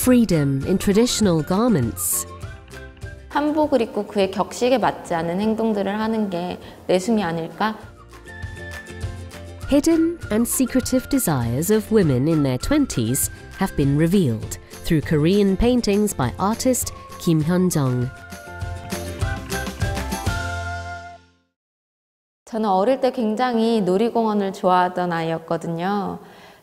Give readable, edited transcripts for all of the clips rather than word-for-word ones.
freedom in traditional garments. 한복을 입고 그의 격식에 맞지 않은 행동들을 하는 게 내숭이 아닐까? Hidden and secretive desires of women in their 20s have been revealed through Korean paintings by artist Kim Hyun-jung. 저는 어릴 때 굉장히 놀이공원을 좋아하던 아이였거든요.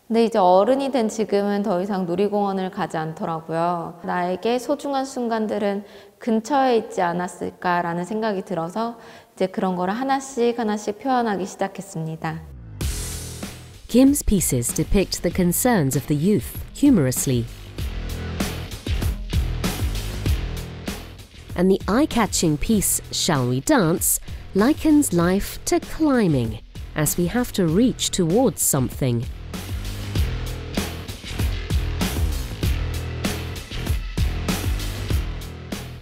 근데 이제 어른이 된 지금은 더 이상 놀이공원을 가지 않더라고요. 나에게 소중한 순간들은 근처에 있지 않았을까라는 생각이 들어서 이제 그런 거를 하나씩 표현하기 시작했습니다. Kim's pieces depict the concerns of the youth humorously. And the eye-catching piece Shall We Dance likens life to climbing, as we have to reach towards something.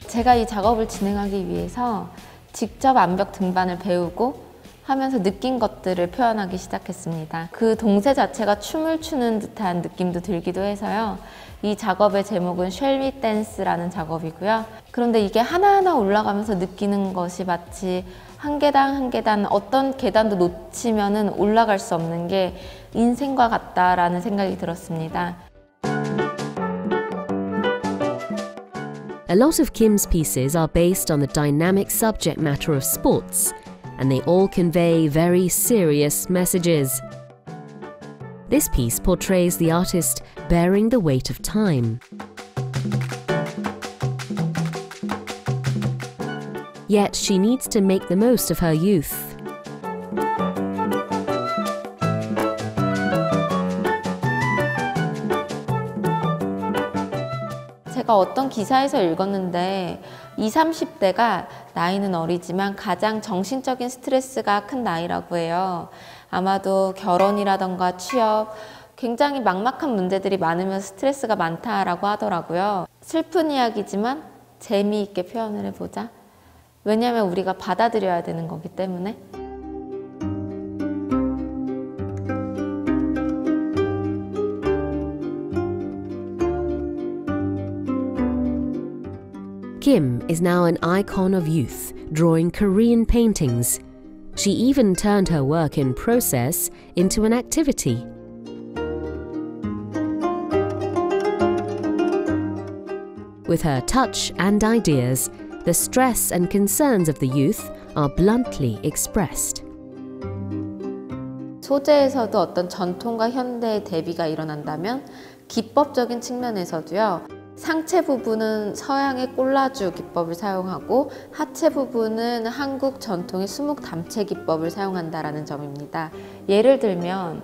제가 이 작업을 진행하기 위해서 직접 암벽 등반을 배우고 하면서 느낀 것들을 표현하기 시작했습니다. 그 동세 자체가 춤을 추는 듯한 느낌도 들기도 해서요. 이 작업의 제목은 Shall We Dance라는 작업이고요. 그런데 이게 하나하나 올라가면서 느끼는 것이 마치 한 계단 한 계단 어떤 계단도 놓치면은 올라갈 수 없는 게 인생과 같다라는 생각이 들었습니다. A lot of Kim's pieces are based on the dynamic subject matter of sports, and they all convey very serious messages. This piece portrays the artist bearing the weight of time. Yet she needs to make the most of her youth. 제가 어떤 기사에서 읽었는데 20, 30대가 나이는 어리지만 가장 정신적인 스트레스가 큰 나이라고 해요. 아마도 결혼이라던가 취업, 굉장히 막막한 문제들이 많으면 스트레스가 많다라고 하더라고요. 슬픈 이야기지만 재미있게 표현을 해보자. 왜냐하면 우리가 받아들여야 되는 거기 때문에. Kim is now an icon of youth, drawing Korean paintings. She even turned her work in process into an activity. With her touch and ideas, the stress and concerns of the youth are bluntly expressed. 소재에서도 어떤 전통과 현대의 대비가 일어난다면 기법적인 측면에서도요. 상체 부분은 서양의 꼴라주 기법을 사용하고 하체 부분은 한국 전통의 수묵 담체 기법을 사용한다라는 점입니다. 예를 들면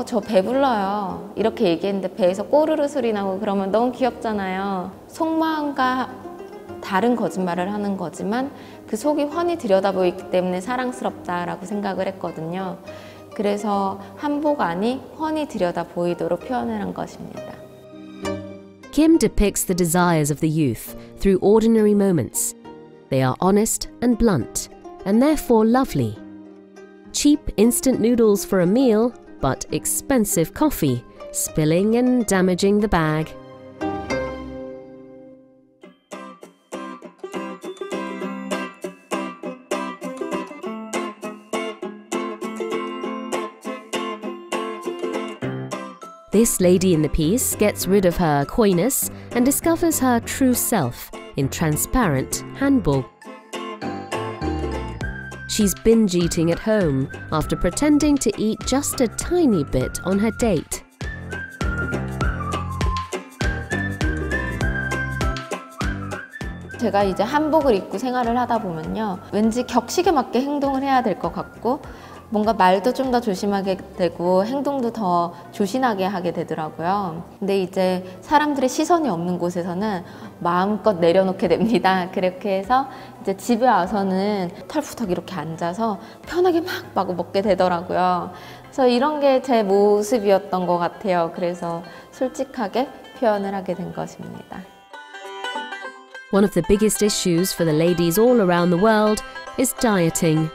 저 배불러요 이렇게 얘기했는데 배에서 꼬르르 소리 나고 그러면 너무 귀엽잖아요. 속마음과 다른 거짓말을 하는 거지만 그 속이 훤히 들여다보이기 때문에 사랑스럽다라고 생각을 했거든요. 그래서 한복 안이 훤히 들여다보이도록 표현을 한 것입니다. Kim depicts the desires of the youth through ordinary moments. They are honest and blunt, and therefore lovely. Cheap instant noodles for a meal, but expensive coffee, spilling and damaging the bag. This lady in the piece gets rid of her coyness and discovers her true self in transparent hanbok. She's binge eating at home after pretending to eat just a tiny bit on her date. 제가 이제 한복을 입고 생활을 하다 보면요. 왠지 격식에 맞게 행동을 해야 될 것 같고 뭔가 말도 좀 더 조심하게 되고 행동도 더 조신하게 하게 되더라고요. 근데 이제 사람들의 시선이 없는 곳에서는 마음껏 내려놓게 됩니다. 그렇게 해서 이제 집에 와서는 털푸덕 이렇게 앉아서 편하게 막 먹게 되더라고요. 그래서 이런 게 제 모습이었던 것 같아요. 그래서 솔직하게 표현을 하게 된 것입니다. One of the biggest issues for the ladies all around the world is dieting.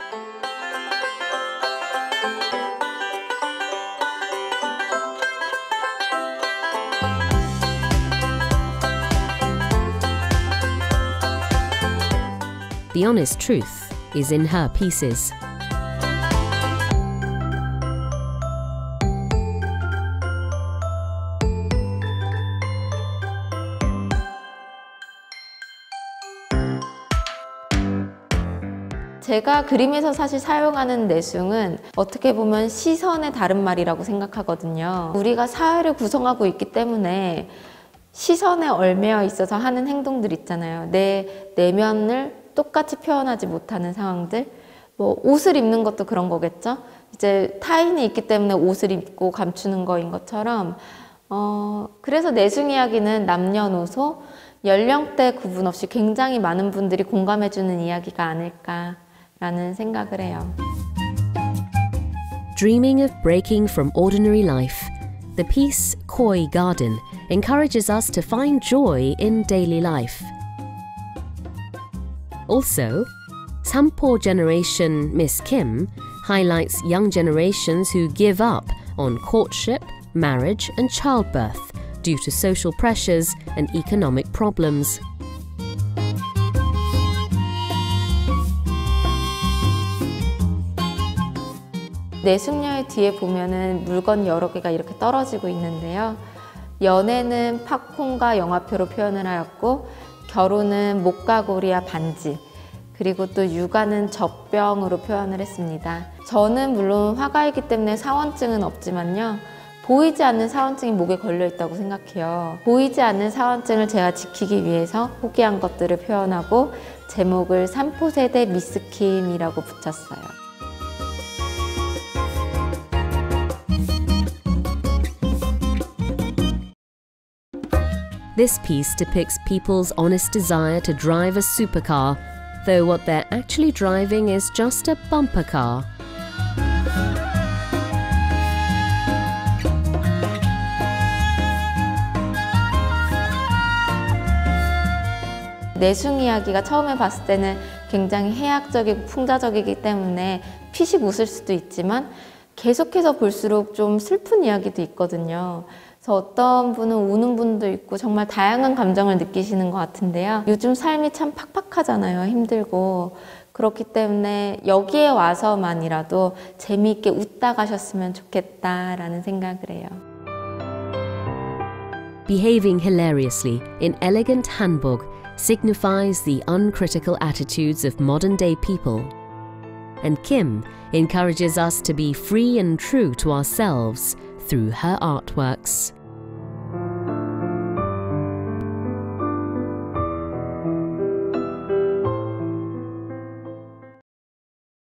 The honest truth is in her pieces. 제가 그림에서 사실 사용하는 내숭은 어떻게 보면 시선의 다른 말이라고 생각하거든요. 우리가 사회를 구성하고 있기 때문에 시선에 얽매여 있어서 하는 행동들 있잖아요. 내 내면을 똑같이 표현하지 못하는 상황들. 뭐 옷을 입는 것도 그런 거겠죠. 이제 타인이 있기 때문에 옷을 입고 감추는 거인 것처럼 그래서 내숭 이야기는 남녀노소, 연령대 구분 없이 굉장히 많은 분들이 공감해주는 이야기가 아닐까라는 생각을 해요. Dreaming of breaking from ordinary life, the piece Koi Garden encourages us to find joy in daily life. Also, Sampo generation Miss Kim highlights young generations who give up on courtship, marriage and childbirth due to social pressures and economic problems. 내숭녀의 뒤에 보면은 물건 여러 개가 이렇게 떨어지고 있는데요. 연애는 팝콘과 영화표로 표현을 하였고, 결혼은 목가고리와 반지, 그리고 또 육아는 젖병으로 표현을 했습니다. 저는 물론 화가이기 때문에 사원증은 없지만요. 보이지 않는 사원증이 목에 걸려 있다고 생각해요. 보이지 않는 사원증을 제가 지키기 위해서 포기한 것들을 표현하고 제목을 삼포세대 미스킴이라고 붙였어요. This piece depicts people's honest desire to drive a supercar, though what they're actually driving is just a bumper car. 내숭 이야기가 처음에 봤을 때는 굉장히 해학적이고 풍자적이기 때문에 피식 웃을 수도 있지만 계속해서 볼수록 좀 슬픈 이야기도 있거든요. 그래서 어떤 분은 우는 분도 있고 정말 다양한 감정을 느끼시는 것 같은데요. 요즘 삶이 참 팍팍하잖아요. 힘들고. 그렇기 때문에 여기에 와서만이라도 재미있게 웃다 가셨으면 좋겠다라는 생각을 해요. Behaving hilariously in elegant hanbok signifies the uncritical attitudes of modern-day people. And Kim encourages us to be free and true to ourselves through her artworks.